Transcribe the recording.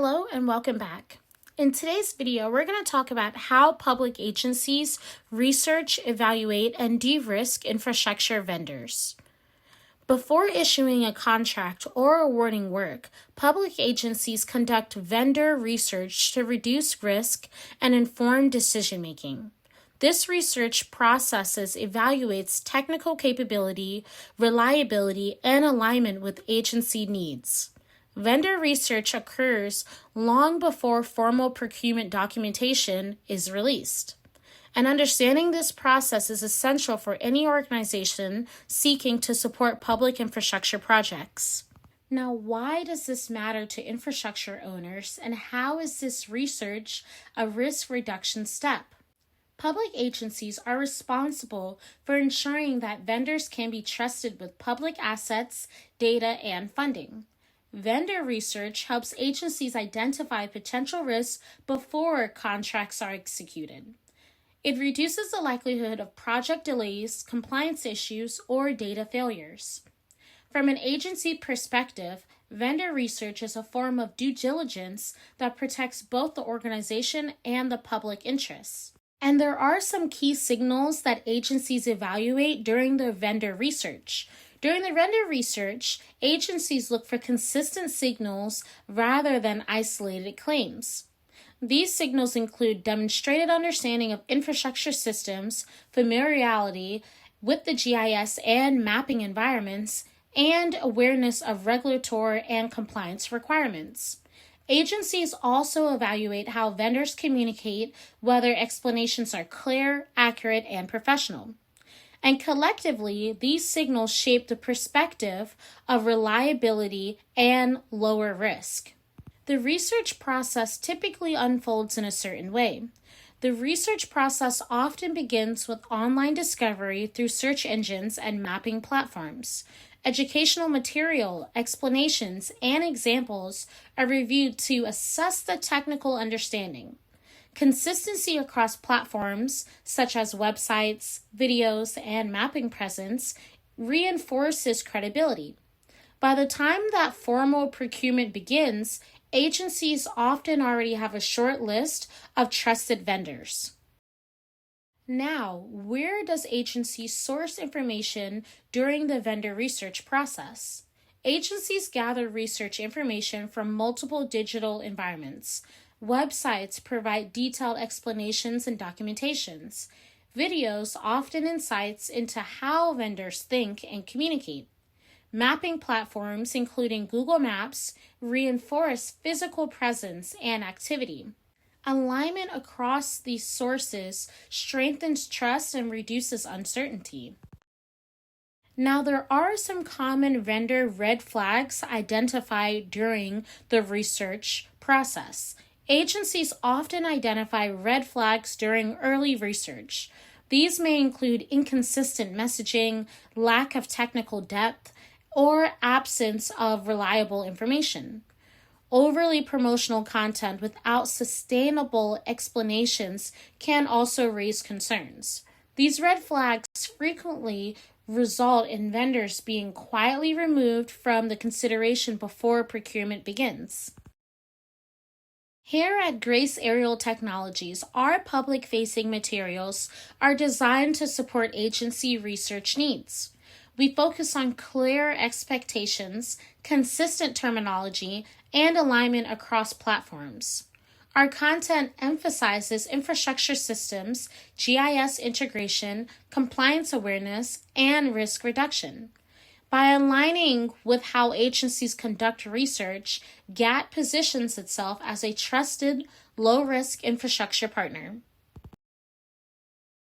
Hello and welcome back. In today's video, we're going to talk about how public agencies research, evaluate, and de-risk infrastructure vendors. Before issuing a contract or awarding work, public agencies conduct vendor research to reduce risk and inform decision-making. This research processes evaluates technical capability, reliability, and alignment with agency needs. Vendor research occurs long before formal procurement documentation is released. And understanding this process is essential for any organization seeking to support public infrastructure projects. Now, why does this matter to infrastructure owners, and how is this research a risk reduction step? Public agencies are responsible for ensuring that vendors can be trusted with public assets, data, and funding. Vendor research helps agencies identify potential risks before contracts are executed. It reduces the likelihood of project delays, compliance issues, or data failures. From an agency perspective, vendor research is a form of due diligence that protects both the organization and the public interests. And there are some key signals that agencies evaluate during their vendor research. During the vendor research, agencies look for consistent signals rather than isolated claims. These signals include demonstrated understanding of infrastructure systems, familiarity with the GIS and mapping environments, and awareness of regulatory and compliance requirements. Agencies also evaluate how vendors communicate, whether explanations are clear, accurate, and professional. And collectively, these signals shape the perspective of reliability and lower risk. The research process typically unfolds in a certain way. The research process often begins with online discovery through search engines and mapping platforms. Educational material, explanations, and examples are reviewed to assess the technical understanding. Consistency across platforms, such as websites, videos, and mapping presence, reinforces credibility. By the time that formal procurement begins, agencies often already have a short list of trusted vendors. Now, where does agencies source information during the vendor research process? Agencies gather research information from multiple digital environments. Websites provide detailed explanations and documentations. Videos often insights into how vendors think and communicate. Mapping platforms, including Google Maps, reinforce physical presence and activity. Alignment across these sources strengthens trust and reduces uncertainty. Now, there are some common vendor red flags identified during the research process. Agencies often identify red flags during early research. These may include inconsistent messaging, lack of technical depth, or absence of reliable information. Overly promotional content without sustainable explanations can also raise concerns. These red flags frequently result in vendors being quietly removed from the consideration before procurement begins. Here at Grace Aerial Technologies, our public-facing materials are designed to support agency research needs. We focus on clear expectations, consistent terminology, and alignment across platforms. Our content emphasizes infrastructure systems, GIS integration, compliance awareness, and risk reduction. By aligning with how agencies conduct research, GAT positions itself as a trusted, low-risk infrastructure partner.